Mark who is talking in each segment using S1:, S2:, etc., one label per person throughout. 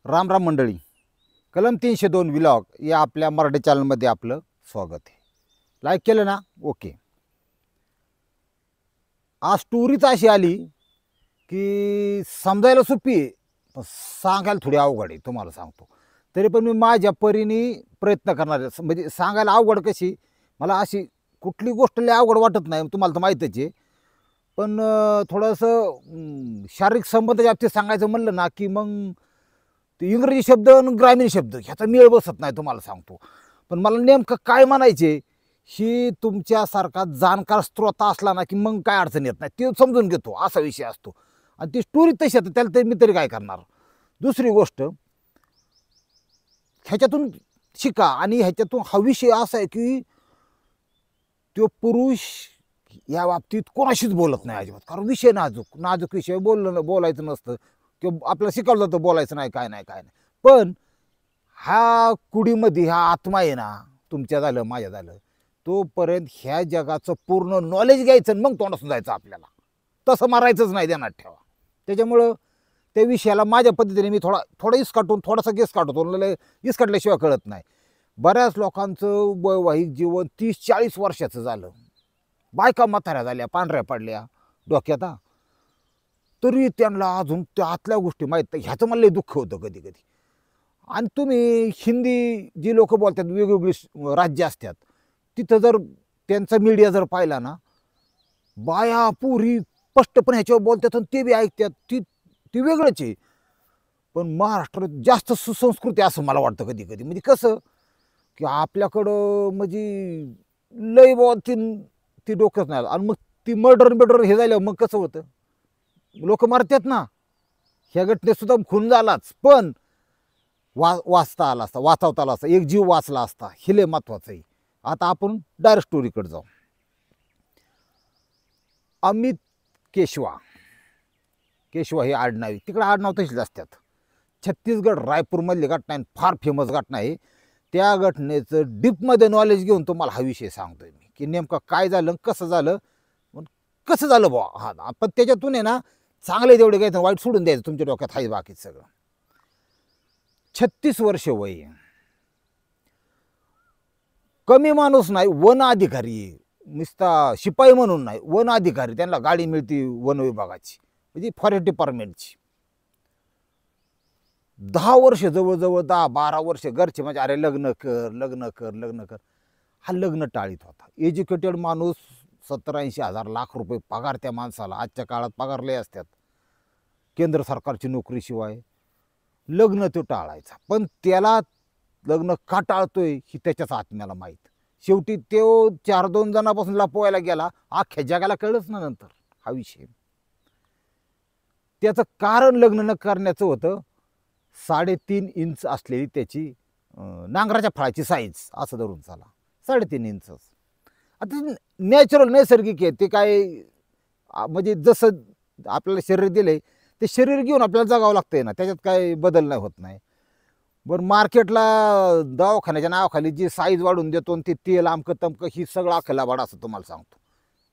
S1: राम राम मंडळी. कलम 302 व्लॉग या आपल्या मराठी चॅनलमध्ये आपलं स्वागत आहे. लाईक केलं ना? ओके. आज स्टोरीच अशी आली की समजायला सोपी आहे, पण सांगायला थोडी अवघड आहे. तुम्हाला सांगतो तरी पण मी माझ्या परीने प्रयत्न करणार आहे. म्हणजे सांगायला अवघड कशी, मला अशी कुठली गोष्ट लय अवघड वाटत नाही, तुम्हाला तर माहीतच आहे. पण थोडंसं शारीरिक संबंधाच्या बाबतीत सांगायचं म्हणलं ना की मग ते इंग्रजी शब्द आणि ग्रामीण शब्द ह्याचा मेळ बसत नाही, तुम्हाला सांगतो. पण मला नेमकं काय म्हणायचे, ही तुमच्यासारखा जाणकार श्रोता असला ना की मग काय अडचण येत नाही, ते समजून घेतो, असा विषय असतो. आणि ती स्टोरी तशी आहे, त्याला तरी मी तरी काय करणार. दुसरी गोष्ट, ह्याच्यातून शिका. आणि ह्याच्यातून हा विषय असा आहे की तो पुरुष या बाबतीत कोणाशीच बोलत नाही अजिबात, कारण विषय नाजूक नाजूक विषय बोलायचं नसतं किंवा आपल्याला शिकवलं जातं बोलायचं नाही, काय नाही काय नाही. पण हा कुडीमध्ये हा आत्मा आहे ना, तुमच्या झालं माझ्या झालं, तोपर्यंत ह्या जगाचं पूर्ण नॉलेज घ्यायचं आणि मग तोंडातून जायचं आपल्याला. तसं मारायचंच नाही, ध्यानात ठेवा. त्याच्यामुळं त्या विषयाला माझ्या पद्धतीने मी थोडा इसकाटून थोडासा गेस काढतो, इसकाटल्याशिवाय कळत नाही. बऱ्याच लोकांचं वैवाहिक जीवन 30-40 वर्षाचं झालं, बायका म्हाताऱ्या झाल्या, पांढऱ्या पडल्या डोक्यात, तरी त्यांना अजून त्या आतल्या गोष्टी माहीत नाही. ह्याचं मला लय दुःख होतं कधी कधी. आणि तुम्ही हिंदी जी लोक बोलतात, वेगवेगळी राज्य असतात, तिथं जर त्यांचा मीडिया जर पाहिला ना, बाया पुरी स्पष्टपणे ह्याच्यावर बोलतात आणि ते बी ऐकतात, ती ती वेगळंच आहे. पण महाराष्ट्रात जास्त सुसंस्कृती असं मला वाटतं कधी कधी. म्हणजे कसं की आपल्याकडं म्हणजे लय बॉ ती डोकंच नाही. आणि मग ती मर्डर हे झालं, मग कसं होतं, लोक मरतात ना. ह्या घटनेत सुद्धा खून झालाच, पण वाचता आला असता, वाचवता आला असता, एक जीव वाचला असता, हे लय महत्वाचं आहे. आता आपण डायरेक्ट स्टोरीकडे जाऊ. अमित केशवा केशवा हे आडनावी, तिकडे आडनाव तशीच असतात. छत्तीसगड रायपूरमधली घटना आहे, फार फेमस घटना आहे. त्या घटनेचं डीपमध्ये नॉलेज घेऊन तुम्हाला हा विषय सांगतोय मी की नेमकं काय झालं, कसं झालं, कसं झालं बुवा. हा पण त्याच्यातून आहे ना, चांगले तेवढे घ्यायचं, वाईट सोडून द्यायचं. तुमच्या डोक्यात आहे बाकीच सगळं. 36 वर्ष वय, कमी माणूस नाही, वन अधिकारी, नुसता शिपाई म्हणून नाही, वन अधिकारी. त्यांना गाडी मिळते वन विभागाची, म्हणजे फॉरेस्ट डिपार्टमेंटची. 10 वर्ष, जवळजवळ 10-12 वर्ष घरचे म्हणजे अरे लग्न कर लग्न कर लग्न कर, हा लग्न टाळीत होता. एज्युकेटेड माणूस, 70-80 हजार लाख रुपये पगार त्या माणसाला. आजच्या काळात पगार लय असतात, केंद्र सरकारची नोकरीशिवाय. लग्न तो टाळायचा, पण त्याला लग्न का टाळतोय ही त्याच्याच आत्म्याला माहीत. शेवटी तो 4-2 जणांपासून लपवायला गेला, अख्ख्या जगाला कळलंच ना नंतर हा विषय. त्याचं कारण लग्न न करण्याचं होतं. 3.5 इंच असलेली त्याची नांगराच्या फळाची साईज, असं धरून चाला, 3.5 इंचच. आता नॅचरल, नैसर्गिक आहे ते. काय म्हणजे जसं आपल्याला शरीर दिलंय ते शरीर घेऊन आपल्याला जगावं लागतंय ना, त्याच्यात काही बदल नाही होत नाही. बरं, मार्केटला दवाखान्याच्या नावाखाली जी साईज वाढून देतो आणि ते तेल आमकं तमकं, ही सगळं अख्खं लाबाड असं तुम्हाला सांगतो.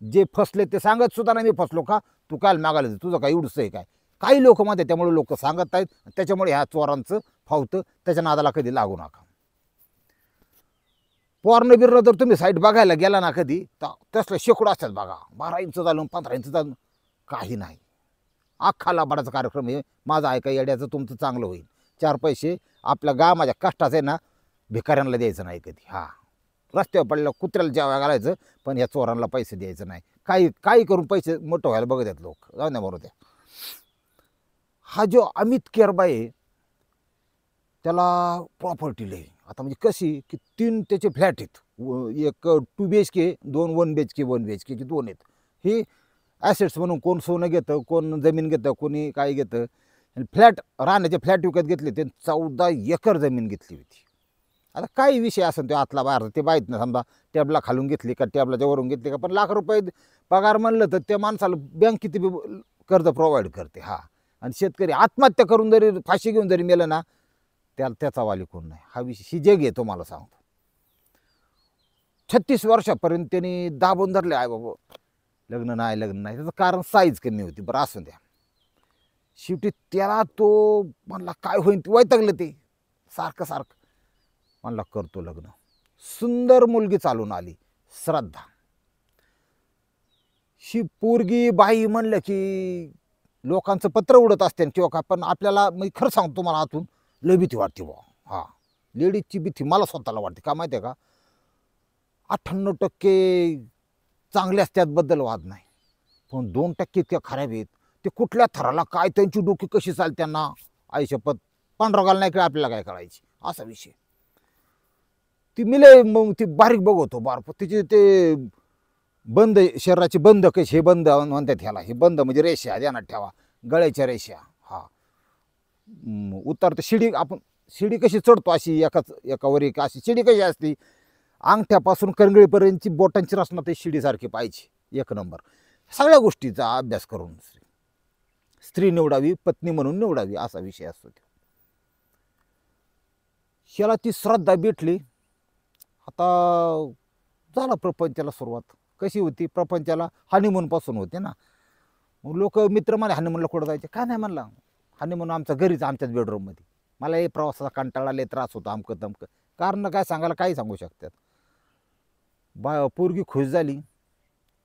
S1: जे फसले ते सांगत सुद्धा नाही, मी फसलो का, तू काय मागायला, तुझं काय एवढंच आहे काय. काही लोक म्हणतात, त्यामुळे लोक सांगत आहेत, त्याच्यामुळे ह्या चोरांचं फावतं. त्याच्या नादाला कधी लागू नका. पॉर्न बिर्न जर तुम्ही साईट बघायला गेला ना कधी, तर तसलं शेकडो असतात बघा. 12 इंच झालं, 15 इंच झालं, काही नाही. अख्खा लाबाडाचा कार्यक्रम आहे. माझा ऐका, येड्याचं तुमचं चांगलं होईल. 4 पैसे आपल्या गावाच्या कष्टाचं आहे ना, भिकाऱ्यांना द्यायचं नाही कधी. हा, रस्त्यावर पडलेल्या कुत्र्याला जेवायला घालायचं, पण या चोरांना पैसे द्यायचं नाही. काही करून पैसे मोठं व्हायला बघत आहेत लोक, जाऊ द्या बरोबर. हा जो अमित केरबा आहे, त्याला प्रॉपर्टी लय. आता म्हणजे कशी की 3 त्याचे फ्लॅट आहेत. एक 2 BHK, 2 1 BHK, 1 BHK चे 2 आहेत. हे ॲसेट्स म्हणून कोण सोनं घेतं, कोण जमीन घेतं, कोणी काय घेतं. फ्लॅट, राहण्याचे फ्लॅट विकत घेतले. ते 14 एकर जमीन घेतली होती. आता काही विषय असेल तो आतला बाहेर, ते माहीत नाही. समजा टॅबला खालून घेतली का, टॅबलाच्या वरून घेतली का, पण लाख रुपये पगार म्हणलं तर त्या माणसाला बँक किती कर्ज प्रोव्हाइड करते. हा, आणि शेतकरी आत्महत्या करून जरी, फाशी घेऊन जरी मेलं ना, त्याचा वाली कोण नाही. हा विषय, ही जग आहे, तुम्हाला सांगतो. 36 वर्षापर्यंत त्यांनी दाबून धरले, आहे बाबा लग्न नाही. त्याचं कारण साईज कमी होती, बरं असू द्या. शेवटी त्याला तो म्हणला काय होईन ते वैतागलं ते सारखं सारखं. म्हणला करतो लग्न. सुंदर मुलगी चालून आली श्रद्धा. शी पोरगी बाई म्हणलं की लोकांचं पत्र उडत असते किंवा काय, पण आपल्याला मी खरं सांगतो तुम्हाला आतून लय भीती वाटते बुवा. हा, लेडीजची भीती मला स्वतःला वाटते. का माहिती आहे का, 98% चांगले असतात बद्दल वाद नाही, पण 2% इतक्या खराब आहेत. ते कुठल्या थराला काय त्यांची डोकी कशी चालते त्यांना आई शपथ पांढरगाल नाही काय आपल्याला काय कळायची असा विषय. ती मिले मग ती बारीक बघतो बारप तिचे ते बंद शरीराचे बंद कसे हे बंद म्हणतात ह्याला. हे बंद म्हणजे रेषा ध्यानात ठेवा, गळ्याच्या रेषा. हा, उतर तर शिडी आपण शिडी कशी चढतो अशी एकावर एक अशी शिडी कशी असते, अंगठ्यापासून करंगळीपर्यंतची बोटांची रचना ते शिडीसारखी पाहिजे. एक नंबर. सगळ्या गोष्टीचा अभ्यास करून स्त्री निवडावी, पत्नी म्हणून निवडावी असा विषय असतो. ह्याला ती श्रद्धा भेटली. आता झाला प्रपंचाला सुरुवात. कशी होती प्रपंचाला, हनीमून पासून होते ना. मग लोक मित्र मला हनीमूनला कुठं जायचे, काय नाही म्हणला हनीमून आमच्या घरीच आमच्याच बेडरूममध्ये. मला हे प्रवासाचा कंटाळा लय त्रास होता अमकं तमकं कारण काय सांगायला काही सांगू शकतात. पोरगी खुश झाली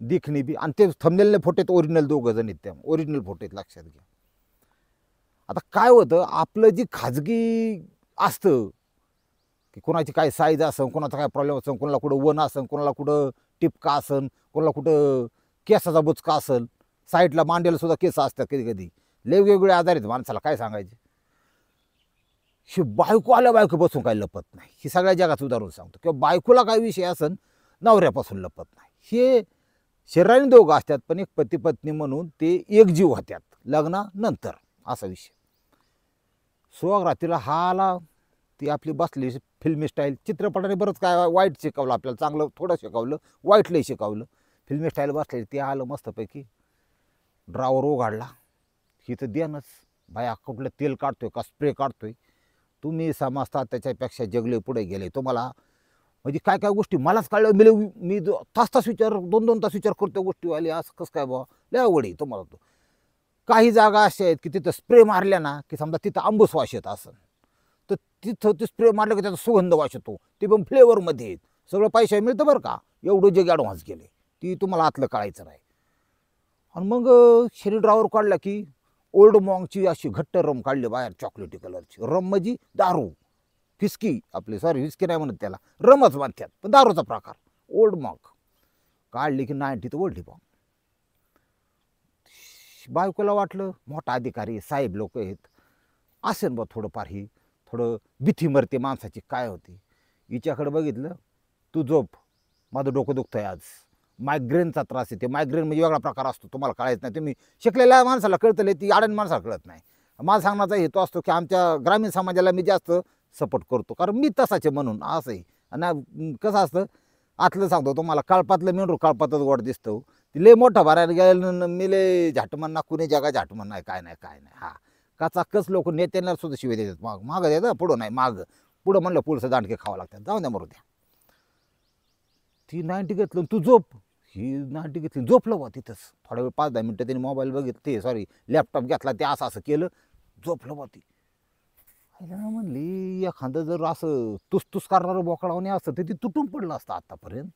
S1: दिखणी बी, आणि ते थंबनेलने फोटो आहेत ओरिजिनल, दोघं जण आहेत त्या ओरिजिनल फोटो आहेत लक्षात घ्या. आता काय होतं आपलं जी खाजगी असतं की कोणाची काय साईज असन, कोणाचा काय प्रॉब्लेम असन, कोणाला कुठं वन असन, कोणाला कुठं टिपका असन, कोणाला कुठं केसाचा बुचका असन, साईडला मांडेला सुद्धा केस असतात कधी कधी, वेगवेगळे आजार आहेत माणसाला काय सांगायचे. ही बायको आल्या बायको बसून काही लपत नाही, ही सगळ्या जगात उदाहरण सांगतो. किंवा बायकोला काय विषय असन नवऱ्यापासून लपत नाही. हे शरीराने दोघं असतात पण एक पती पत्नी म्हणून ते एक जीव होत्यात लग्नानंतर असा विषय. सुहागरातीला हा आला, ती आपली बसली फिल्मी स्टाईल. चित्रपटाने बरंच काय वाईट शिकवलं आपल्याला, चांगलं थोडं शिकवलं, वाईटलंही शिकवलं. फिल्मी स्टाईल बसले ते आलं मस्तपैकी, ड्रावर उघडला. ही तर देणंच बाया कुठलं तेल काढतोय का स्प्रे काढतोय, तुम्ही समजता त्याच्यापेक्षा जगले पुढे गेले. तुम्हाला म्हणजे काय काय गोष्टी मलाच कळलं. मी तास तास विचार 2-2 तास विचार करतो गोष्टीवाले असं कसं काय बा, लय आवड आहे तुम्हाला. तो काही जागा अशा आहेत की तिथं स्प्रे मारल्या ना की समजा तिथं आंबूस वास येत असं, तर तिथं ते स्प्रे मारलं की त्याचा सुगंध वास येतो, ते पण फ्लेवरमध्ये आहेत. सगळं पैसा मिळतं बरं का, एवढं जग ॲडव्हान्स गेले, ती तुम्हाला आतलं कळायचं नाही. आणि मग शरीर ड्रावर काढला की ओल्ड मॉंगची अशी घट्ट रम काढली बाहेर, चॉकलेटी कलरची रम म्हणजे दारू, फिस्की आपली, सॉरी फिस्की नाही म्हणत त्याला, रमच म्हणतात पण दारूचा प्रकार. ओल्ड मॉंग काढली की 90 तर ओढली बॉ. बायकोला वाटलं मोठा अधिकारी साहेब लोक आहेत असेल बा थोडंफार, ही थोडं भीती मरते माणसाची काय होती. हिच्याकडे बघितलं, तू झोप माझं डोकं दुखतंय आज, मायग्रेनचा त्रास येते. मायग्रेन म्हणजे वेगळा प्रकार असतो, तुम्हाला कळायचं नाही. तुम्ही शिकलेल्या माणसाला कळतं, ती आडण माणसाला कळत नाही. मला सांगण्याचा हेतू असतो की आमच्या ग्रामीण समाजाला मी जास्त सपोर्ट करतो कारण मी तसाचे म्हणून असंही. आणि कसं असतं आतलं सांगतो तुम्हाला, कळपातलं मेंढरू कळपातच गोड दिसतो. ती लय मोठा भरायला गेलं मी लय झाटमन ना, कुणी जगा झाटमन नाही, काय नाही काय नाही. हा कचाकच लोक नेत्यांना सुद्धा शिवाय देतात, मागं द्यायचं पुढं नाही, मागं पुढं म्हणलं पुढचं दांडके खावं लागतात, जाऊ द्या मरू द्या. ती 90 घेतलं तू झोप, ही 90 घेतली झोपलं बा तिथंच. थोड्या वेळ 5-10 मिनटं त्यांनी मोबाईल बघितले, सॉरी लॅपटॉप घेतला, ते असं असं केलं, झोपलं बा. ती म्हणली एखादं जर असं तुसतुस करणारं बोकडावणे असतं तर ती तुटून पडलं असतं आतापर्यंत.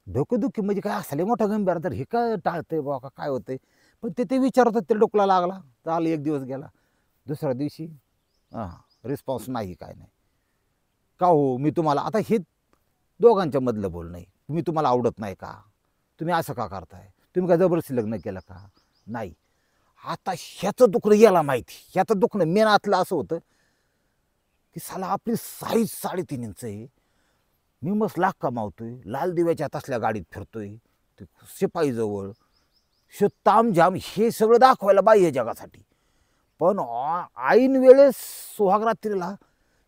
S1: डोकेदुखी म्हणजे काय असले मोठा गंभीर तर हे काय टाळतंय बा का काय होतंय. पण ते विचारतात ते डोकला लागला, चाल एक दिवस गेला, दुसऱ्या दिवशी रिस्पॉन्स नाही काय नाही. का हो मी तुम्हाला आता हे दोघांच्या मधलं बोलणं आहे, मी तुम्हाला आवडत नाही का, तुम्ही असं का करताय, तुम्ही काय जबरदस्ती लग्न केलं का नाही. आता ह्याचं दुखणं याला माहिती, ह्याचं दुखणं मेनातलं असं होतं की साला आपली साईज 3.5 इंच आहे, मी मस्त लाख कमावतोय, लाल दिव्याच्या तसल्या गाडीत फिरतोय, ते शिपाईजवळ तामझाम हे सगळं दाखवायला बाई आहे जगासाठी. पण ऐन वेळेस सुहागरात्रीला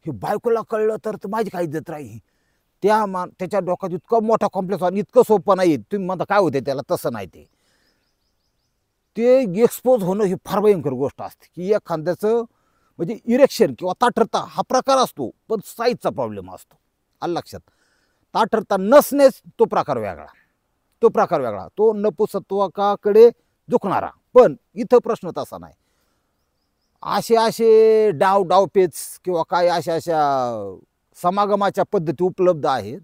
S1: हे बायकोला कळलं तर माझी काय इज्जत राहील. त्याच्या डोक्यात इतकं मोठा कॉम्प्लेक्स आणि इतकं सोपं नाही. तुम्ही म्हणता काय होते त्याला, तसं नाही. ते एक्सपोज होणं ही फार भयंकर गोष्ट असते की एखाद्याचं म्हणजे इरेक्शन किंवा ताठरता हा प्रकार असतो पण साईजचा प्रॉब्लेम असतो. आलं लक्षात. ताठरता नसणेच तो प्रकार वेगळा, तो नपुसत्वाकडे झुकणारा. पण इथं प्रश्न तसा नाही. असे असे डावपेच किंवा काय अशा अशा समागमाच्या पद्धती उपलब्ध आहेत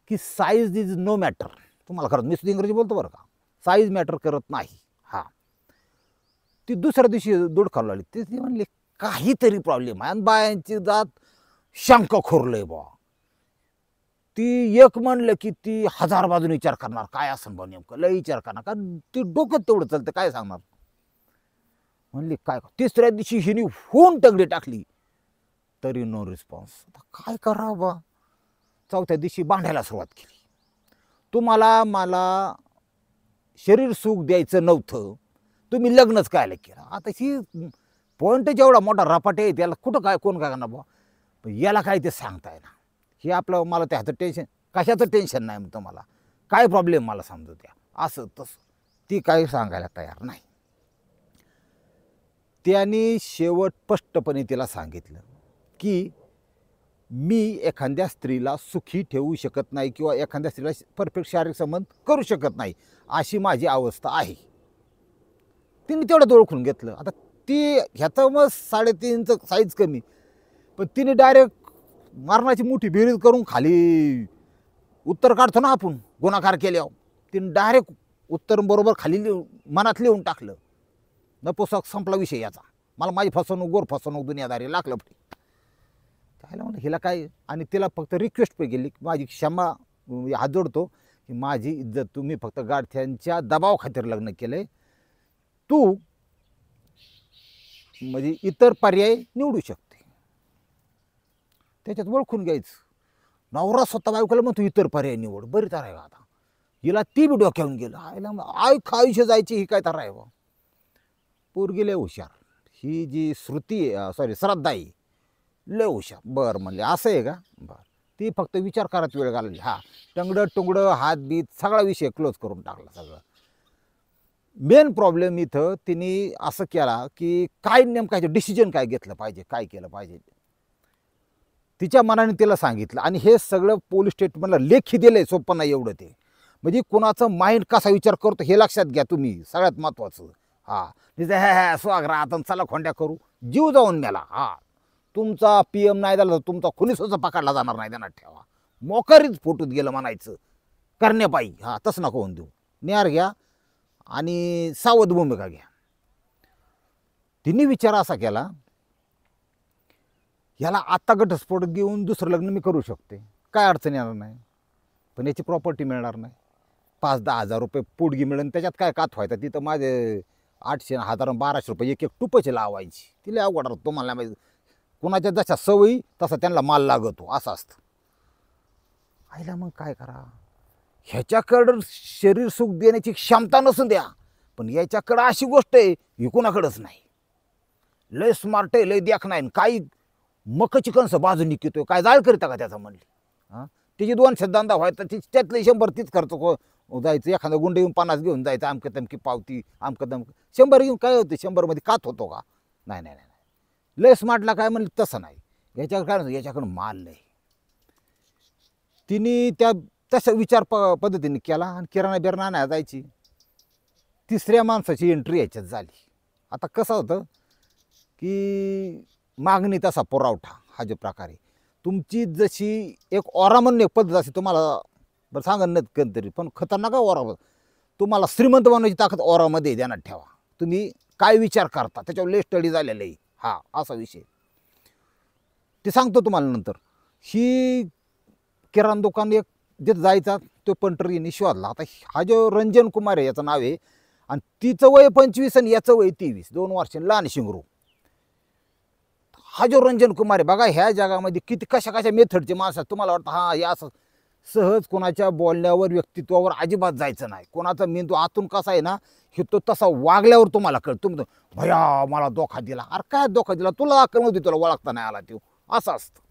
S1: की साईज इज नो मॅटर. तुम्हाला खरंच मी सुद्धा इंग्रजी बोलतो बरं का, साईज मॅटर करत नाही. हा, ती दुसऱ्या दिवशी दूध खाऊ लागली. ती म्हणली काहीतरी प्रॉब्लेम आहे आणि बायांची जात शंका खोरलंय बा. ती एक म्हणलं की ती 1000 बाजून विचार करणार काय असं बा, नेमकं लय विचार करणार, कारण ती डोकं तेवढं चालतं, काय सांगणार. म्हणली काय. तिसऱ्या दिवशी हिने होऊन टगडी टाकली तरी नो रिस्पॉन्स. काय करावं बा. चौथ्या दिवशी भांडायला सुरुवात केली. तुम्हाला मला शरीर सुख द्यायचं नव्हतं, तुम्ही लग्नच कायला केलं. आता ही पॉईंट जेवढा मोठा रपाटे आहे त्याला कुठं काय कोण काय करणार बा. याला काय ते सांगताय ना. हे आपलं मला त्याचं टेन्शन, कशाचं टेन्शन नाही तुम्हाला, काय प्रॉब्लेम मला समजू द्या, असं तसं. ती काही सांगायला तयार नाही. त्याने शेवट स्पष्टपणे तिला सांगितलं की मी एखाद्या स्त्रीला सुखी ठेवू शकत नाही किंवा एखाद्या स्त्रीला परफेक्ट शारीरिक संबंध करू शकत नाही, अशी माझी अवस्था आहे. तिने तेवढं ओळखून घेतलं. आता ती ह्याचं मग 3.5 साईज कमी, पण तिने डायरेक्ट मारणाची मोठी बेरीज करून खाली उत्तर काढतो ना आपण गुणाकार केल्यावर, तिने डायरेक्ट उत्तर बरोबर खाली मनात लिहून टाकलं. नपुसक संपला विषय याचा. मला माझी फसवणूक गोर फसवणूक दुनियादारी लागलं पडे. त्याला म्हणलं हिला काय. आणि तिला फक्त रिक्वेस्ट पे केली, माझी क्षमा हात जोडतो की माझी इज्जत, तुम्ही फक्त गाडथ्यांच्या दबाव खातीर लग्न केलंय, तू म्हणजे इतर पर्याय निवडू शकते. त्याच्यात ओळखून घ्यायचं. नवरा स्वतः बायकोला म्हणतो इतर पर्याय निवड, बरी तर आहे का. आता हिला ती बी डोक्यावून गेलं. आईला आयुष्य जायची ही काय तर आहे बा. पोरगी लय हुशार. ही जी श्रुती श्रद्धाई लय हुशार. बरं म्हणले असं आहे का. बरं, ती फक्त विचार करत वेळ घालवली. हा, टंगडं टुंगडं हात बीत सगळा विषय क्लोज करून टाकला सगळं. मेन प्रॉब्लेम इथं तिने असं केला की काय नेमकं डिसिजन काय घेतलं पाहिजे, काय केलं पाहिजे. तिच्या मनाने तिला सांगितलं आणि हे सगळं पोलीस स्टेटमेंटला लेखी दिलंय. सोपं नाही एवढं ते. म्हणजे कुणाचं माइंड कसा विचार करतो हे लक्षात घ्या तुम्ही, सगळ्यात महत्त्वाचं. हा, तिथे स्वागरा आता चला खोंड्या करू, जीव जाऊन मेला. हा, तुमचा PM नाही झाला तर तुमचा खुनीसुद्धा पकडला जाणार नाही, त्यांना ठेवा. मोकारीच फोटोत गेलं म्हणायचं करण्यापायी. हा, तसं नको होऊन देऊ. न्यार घ्या आणि सावध भूमिका घ्या. तिने विचार असा केला, याला आत्ता घटस्फोट घेऊन दुसरं लग्न मी करू शकते, काय अडचण येणार नाही, पण याची प्रॉपर्टी मिळणार नाही. 5-10 हजार रुपये पोटगी मिळेल, त्याच्यात काय कात व्हायचं. तिथं माझे 800, 1000, 1200 रुपये एक टुपच लावायची. तिला अवघड राहतो. तुम्हाला माहिती, कुणाच्या जशा सवयी तसा त्यांना माल लागतो, असं असतं. आईला मग काय करा. ह्याच्याकडं शरीर सुख देण्याची क्षमता नसून द्या, पण याच्याकडं अशी गोष्ट आहे ही कुणाकडंच नाही. लय स्मार्ट आहे, लय देख नाही, काही मकची कंस बाजू निघतोय, काय जाळ करता का त्याचा म्हणली. हां, तिची 200 धंदा व्हायचा, त्यातले 100 तीच खर्च जायचं. एखादा गुंड येऊन 50 घेऊन जायचं, अमकं तमकी पावती अमकं तमकं. 100 घेऊन काय होते, 100 मध्ये कात होतो का. नाही नाही नाही, लय स्मार्टला काय म्हणलं तसं नाही. याच्याकडं काय, याच्याकडं माल नाही. तिने त्या तशा विचार पद्धतीने केला आणि किराणा बिराणा आणायला जायची. तिसऱ्या माणसाची एंट्री याच्यात झाली. आता कसं होतं की मागणी तसा पुरवठा, हा जो प्रकार आहे. तुमची जशी एक ओरा म्हणून एक पद्धत असते, तुम्हाला बरं सांगा नाही कधीतरी, पण खतरनाक ओरा. तुम्हाला श्रीमंत बनवायची ताकद ओरामध्ये ध्यानात ठेवा. तुम्ही काय विचार करता त्याच्यावर लय स्टडी झालेलं आहे. हा, असा विषय ते सांगतो तुम्हाला नंतर. ही किराणा दुकान एक जिथं जायचा तो पंढरीने शोधला. आता हा जो रंजन कुमार आहे याचं नाव आहे, आणि तिचं वय 25 आणि याचं वय 23, 2 वर्ष लहान शिंगरू. हा जो रंजन कुमार आहे बघा, ह्या जगामध्ये किती कशा कशा मेथडचे माणसं. तुम्हाला वाटतं हा हे असं सहज कोणाच्या बोलण्यावर व्यक्तित्वावर अजिबात जायचं नाही. कोणाचा मेंदू आतून कसा आहे ना, हे तो तसा वागल्यावर तुम्हाला कळतं. तुम्ही भया मला धोका दिला. अरे काय धोका दिला, तुला अक्कल नव्हती, तुला ओळखता नाही आला. तो असं असतं.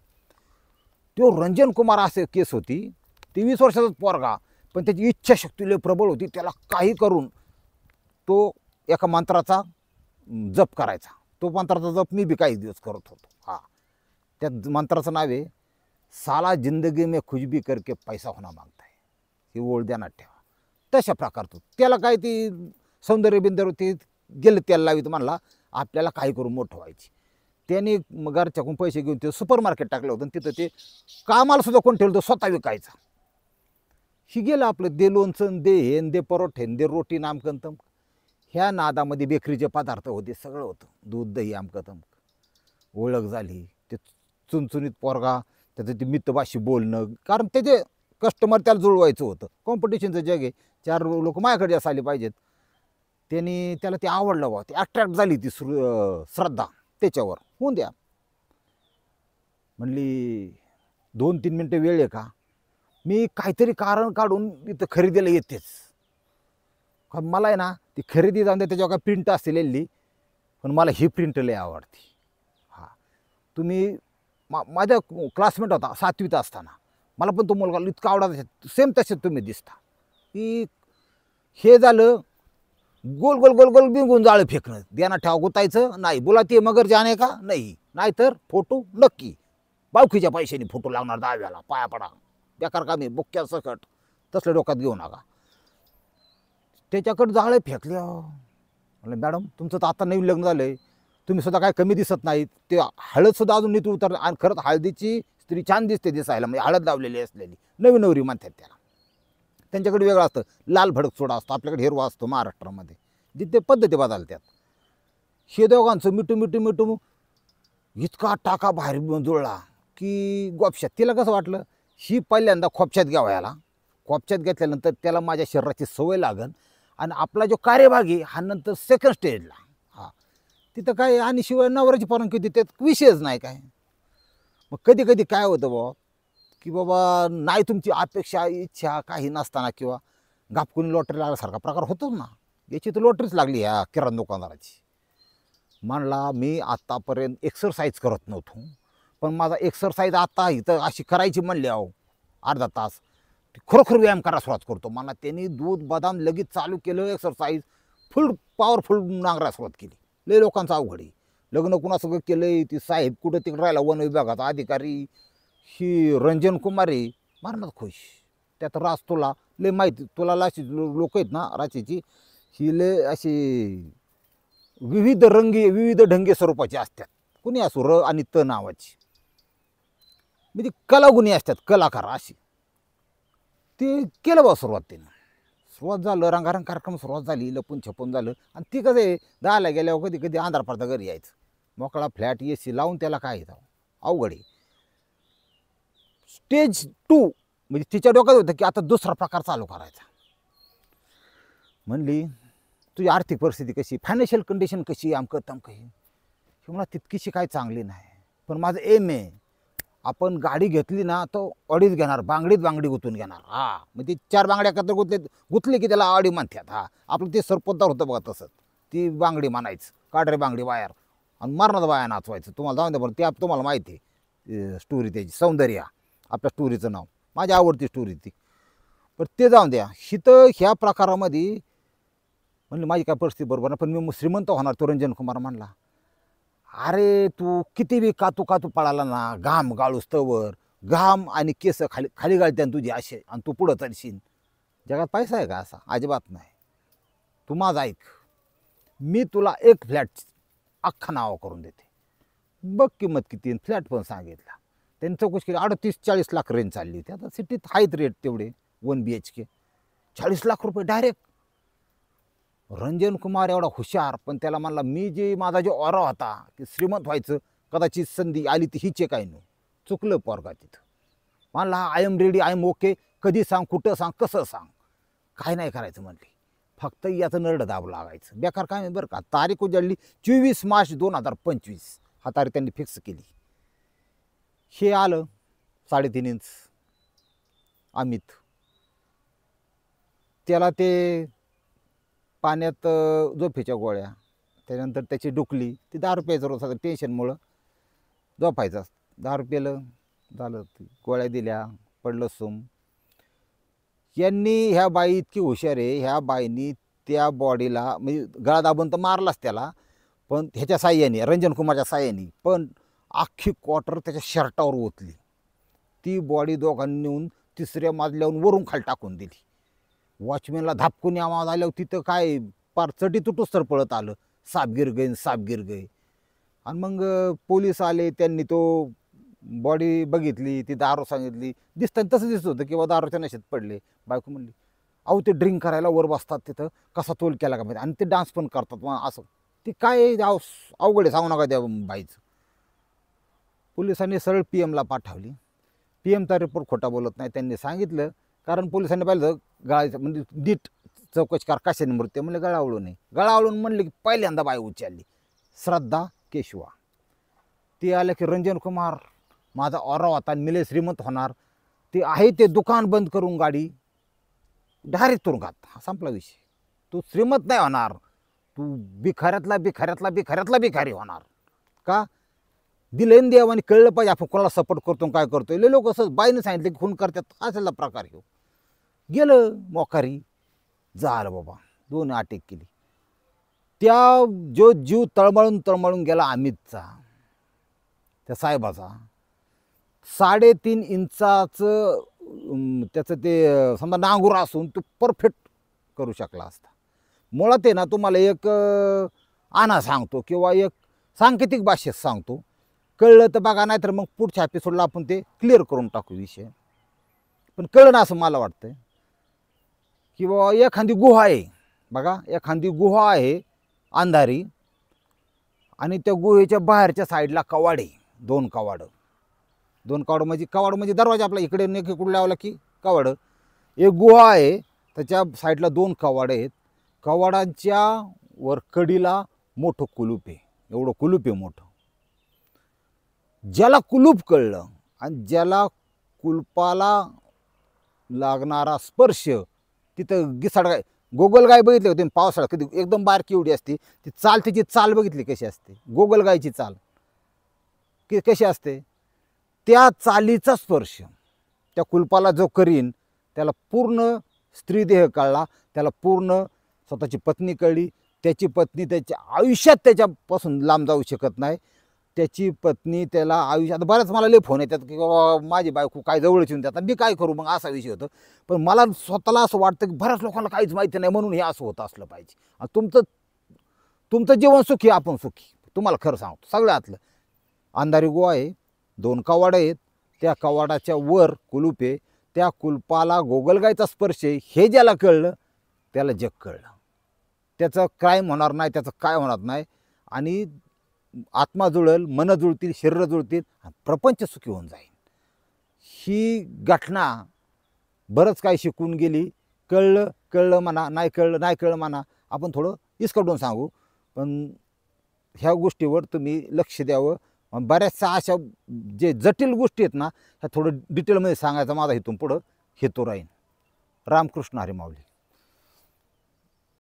S1: तो रंजन कुमार असे केस होती. 23 वर्षाचाच पोरगा, पण त्याची इच्छाशक्ती लय प्रबळ होती. त्याला काही करून तो एका मंत्राचा जप करायचा. तो मंत्राचा जप मी बी काही दिवस करत होतो. हा, त्या मंत्राचं नाव आहे साला जिंदगी में कुछ भी करके पैसा होना मागता है. ही ओळ ध्यानात ठेवा. तशा प्रकारचं त्याला काय ती सौंदर्य बिंदर ते गेलं त्याला लावित म्हणला आपल्याला काही करून मोठं व्हायची. त्यांनी घरच्याकडून पैसे घेऊन ते सुपर मार्केट टाकलं होतं, तिथं ते कामाला सुद्धा कोण ठेवलं, स्वतः विकायचा. ही गेलं आपलं, दे लोणचं, दे हे, दे परोठे, दे रोटी, नामकन तमक. ह्या नादामध्ये बेकरीचे पदार्थ होते, सगळं होतं, दूध दही आमकं तमक. ओळख झाली, ते चुनचुनीत पोरगा, त्याचं ते मितभाषी बोलणं, कारण त्याचे कस्टमर त्याला जुळवायचं होतं. कॉम्पिटिशनचं जग आहे, 4 लोक माझ्याकडे जास्त आले पाहिजेत. त्यांनी त्याला ते आवडलं बा, ती अट्रॅक्ट झाली ती श्रद्धा त्याच्यावर. होऊन द्या म्हणली. 2-3 मिनटं वेळ आहे का, मी काहीतरी कारण काढून इथं खरेदीला येतेच. कारण मला आहे ना ती खरेदी जाऊन द्या, त्याच्यावर काय प्रिंट असते लिहिली, पण मला ही प्रिंट लय आवडते. हां, तुम्ही माझ्या क्लासमेट होता 7वीत असताना, मला पण तो मुलगा इतका आवडायचा, सेम तसेच तुम्ही दिसता. की हे झालं, गोल गोल गोल गोल बिंगून जाळं फेकणं, देना ठेवा गुतायचं नाही, बोलाती मगर जाणे का नाही, नाहीतर फोटो नक्की, बावखीच्या पैशाने फोटो लावणार, दहाव्याला पाया पडा, बेकार कामी, बुक्क्या सकट, तसलं डोक्यात घेऊ नका. त्याच्याकडे जाळे फेकले. म्हणलं मॅडम तुमचं तर आता नवीन लग्न झालंय, तुम्ही सुद्धा काय कमी दिसत नाहीत, ते हळदसुद्धा अजून नीट उतर, आणि खरंच हळदीची स्त्री छान दिसते दिसायला, म्हणजे हळद लावलेली असलेली, नवीन नवरी म्हणतात त्याला. त्यांच्याकडे वेगळं असतं, लाल भडक सोडा असतो, आपल्याकडे हिरवा असतो महाराष्ट्रामध्ये, जिथे पद्धती बदलतात. हे दोघांचं मिठू मिठू मिठू इतका टाका बाहेर जुळला की गोपशात. तिला कसं वाटलं, ही पहिल्यांदा खोपशात घ्यावा याला, खोपशात घेतल्यानंतर त्याला माझ्या शरीराची सवय लागन, आणि आपला जो कार्यभाग आहे हा नंतर सेकंड स्टेजला. हां, तिथं काय, आणि शिवाय नवऱ्याची परवानगी होती, त्यात विषयच नाही काय. मग कधी कधी काय होतं बाबा, की बाबा नाही तुमची अपेक्षा इच्छा काही नसताना किंवा गापकुनी लॉटरी लागल्यासारखा प्रकार होतोच ना. याची तर लॉटरीच लागली ह्या किराणा दुकानदाराची. म्हणला मी आत्तापर्यंत एक्सरसाइज करत नव्हतो, पण माझा एक्सरसाइज आता इथं अशी करायची म्हणली अहो अर्धा तास, खरोखर व्यायाम करायला सुरुवात करतो. मला त्यांनी दूध बदाम लगेच चालू केलं, एक्सरसाइज फुल पॉवरफुल नांगरायला सुरुवात केली. लय लोकांचं अवघड आहे. लग्न कुणा सगळं केलंय, ती साहेब कुठं तिकडे राहिला वन विभागाचा अधिकारी, ही रंजन कुमारी मारणार खुश. त्यात रास तुला लय माहिती, तुला लाशी लोक आहेत ना राशीची, ही लय अशी विविध रंगी विविध ढंगी स्वरूपाची असतात. कुणी असो र आणि त नावाची, म्हणजे कलागुणी असतात, कलाकार अशी. ते केलं बा सुरुवात झालं, रंगारंग कार्यक्रम सुरुवात झाली, लपून छपून झालं. आणि ती कसं आहे, 10ला गेल्यावर कधी कधी अंधार पडता घरी यायचं, मोकळा फ्लॅट AC लावून त्याला काय येतं अवघड आहे. स्टेज 2 म्हणजे तिच्या डोक्यात होतं की आता दुसरा प्रकार चालू करायचा. म्हणली तुझी आर्थिक परिस्थिती कशी, फायनान्शियल कंडिशन कशी, आमकं तमकं. हे मला तितकीशी काय चांगली नाही, पण माझं एम आहे, आपण गाडी घेतली ना तो अडीच घेणार, बांगडीत बांगडी गुंतून घेणार. हां, मग ती 4 बांगड्या एकत्र गुंतले की त्याला अडी म्हणतात. हां, आपलं ते सरपोतदार होतं बघा तसंच, ती बांगडी म्हणायचं, काढरे बांगडी वायर, आणि मरणाचं बाया नाचवायचं. तुम्हाला जाऊन द्या बरं, ते तुम्हाला माहिती आहे स्टोरी त्याची, सौंदर्या आपल्या स्टोरीचं नाव, माझी आवडती स्टोरी ती. पण ते जाऊन द्या. हिथं ह्या प्रकारामध्ये म्हणलं माझी काय परिस्थिती बरोबर नाही, पण मी श्रीमंत होणार. तो रंजन कुमार म्हणला, अरे तू किती बी कातू कातू पळाला ना, घाम गाळूस तवर, घाम आणि केस खाली खाली घालत्यान तुझी असे, आणि तू पुढं चालशील. जगात पैसा आहे का असा? अजिबात नाही. तू माझं ऐक, मी तुला एक फ्लॅट अख्खा नावा करून देते, बघ किंमत किती. फ्लॅट पण सांगितला त्यांनी, चौकशी केली, 38-40 लाख रेंज चालली होती. आता सिटीत आहेत रेट तेवढे, 1 BHK 40 लाख रुपये डायरेक्ट. रंजन कुमार एवढा हुशार, पण त्याला म्हणला मी जे माझा जो ऑरा होता की श्रीमंत व्हायचं, कदाचित संधी आली ती हीच काय नो. चुकलं पोरगा तिथं. म्हणला I am ready, I am okay, कधी सांग, कुठं सांग, कसं सांग, काय नाही करायचं म्हणली, फक्त याचं नरड दाब लागायचं. बेकार काय बरं का. तारीख उजळली 24 मार्च 2025, हा तारीख त्यांनी फिक्स केली. हे आलं 3.5 इंच अमित, त्याला ते पाण्यात झोपेच्या गोळ्या, त्यानंतर त्याची डुकली, ती 10 रुपयाचं रोज टेन्शनमुळं झोपायचं. 10 रुपयालं झालं, गोळ्या दिल्या, पडलं सूम. यांनी, ह्या बाई इतकी हुशार आहे, ह्या बाईनी त्या बॉडीला म्हणजे गळा दाबून तर मारलाच त्याला, पण ह्याच्या साह्याने, रंजन कुमारच्या साह्याने, पण अख्खी क्वार्टर त्याच्या शर्टावर ओतली. ती बॉडी दोघांनी नेऊन 3ऱ्या मजल्यावरून वरून खाली टाकून दिली. वॉचमॅनला धापकून आवाज आल्यावर तिथं काय पार चटी तुटूस तर पळत आलं. साप गिर गई साप गिर गई. आणि मग पोलीस आले, त्यांनी तो बॉडी बघितली, ती दारू सांगितली, दिसताना तसं दिसत होतं किंवा दारूच्या नशेत पडले. बायको म्हणली अहो ते ड्रिंक करायला वर बसतात तिथं, कसा तोल केला का माहिती, आणि ते डान्स पण करतात. मग असं ती काय अवघड आहे, सांगू नका त्या बाईचं. पोलिसांनी सरळ PM ला पाठवली. PMचा रिपोर्ट खोटा बोलत नाही, त्यांनी सांगितलं. कारण पोलिसांनी पाहिलं गळायचं म्हणजे नीट चौकशी कर कशाने मृत्यू, म्हणले गळावळून नाही. गळावळून म्हणले की पहिल्यांदा बाई उचलली श्रद्धा केशवा. ती आलं की रंजन कुमार माझा ऑरा होता, मिले श्रीमंत होणार, ते आहे ते दुकान बंद करून गाडी डायरेक्ट तुरुंगात. हा संपला विषय. तू श्रीमंत नाही होणार, तू भिखाऱ्यातला भिखाऱ्यातला भिखाऱ्यातला भिकारी होणार. का दिलेन देवाने कळलं पाहिजे आपण कोणाला सपोर्ट करतो काय करतोय. लय लोक असं बाईने सांगितलं की खून करतात, असायला प्रकार घेऊ. गेलं मोकारी, झालं बाबा, 2 अटॅक केली. त्या जो जीव तळमळून तळमळून गेला अमितचा, त्या साहेबाचा, 3.5 इंचाचं त्याचं ते समजा नांगूर असून तो परफेक्ट करू शकला असता. मुळात आहे ना, तुम्हाला एक आणा सांगतो किंवा एक सांकेतिक भाषेत सांगतो, कळलं तर बघा, नाही तर मग पुढच्या एपिसोडला आपण ते क्लिअर करून टाकू विषय. पण कळलं ना असं मला वाटतं की बाबा एखादी गुहा आहे बघा, एखादी गुहा आहे अंधारी, आणि त्या गुहेच्या बाहेरच्या साईडला कवाड आहे, 2 कवाड. 2 कवाड म्हणजे दरवाजा आपला इकडे इकडे लावला की कवाड. एक गुहा आहे, त्याच्या साईडला 2 कवाड आहेत. कवाडांच्या वर कडीला मोठं कुलूप आहे, एवढं कुलूप आहे मोठं. ज्याला कुलूप कळलं आणि ज्याला कुलपाला लागणारा स्पर्श, तिथं गिसाडगाय गोगलगाय बघितले होते पावसाळ्यात, कधी एकदम बारकी एवढी असते ती चाल, तिची चाल बघितली कशी असते, गोगलगायची चाल कशी असते, त्या चालीचा स्पर्श त्या कुलपाला जो करीन त्याला पूर्ण स्त्रीदेह कळला, त्याला पूर्ण स्वतःची पत्नी कळली. त्याची पत्नी त्याच्या आयुष्यात त्याच्यापासून लांब जाऊ शकत नाही. त्याची पत्नी त्याला आयुष्यात, बऱ्याच मला लय फोन येतात की बाबा माझी बायको काय जवळच येऊन देतात, मी काय करू मग, असा विषय होतो. पण मला स्वतःला असं वाटतं की बऱ्याच लोकांना काहीच माहिती नाही, म्हणून हे असं होत असलं पाहिजे. आणि तुमचं जीवन सुखी, आपण सुखी. तुम्हाला खरं सांगतो, सगळ्यातलं अंधारी गुहा आहे, 2 कवाड आहेत, त्या कवाडाच्या वर कुलूप आहे, त्या कुलपाला गोगलगायचा स्पर्श आहे, हे ज्याला कळलं त्याला जग कळलं. त्याचं क्राईम होणार नाही, त्याचं काय होणार नाही, आणि आत्मा जुळेल, मन जुळतील, शरीर जुळतील, प्रपंच सुखी होऊन जाईल. ही घटना बरंच काही शिकून गेली. कळलं म्हणा, नाही कळलं म्हणा, आपण थोडं इसकडून सांगू, पण ह्या गोष्टीवर तुम्ही लक्ष द्यावं. बऱ्याचशा अशा जे जटिल गोष्टी आहेत ना, ह्या थोडं डिटेलमध्ये सांगायचा माझा इथून पुढं हेतू राहील. रामकृष्ण हरी माऊली.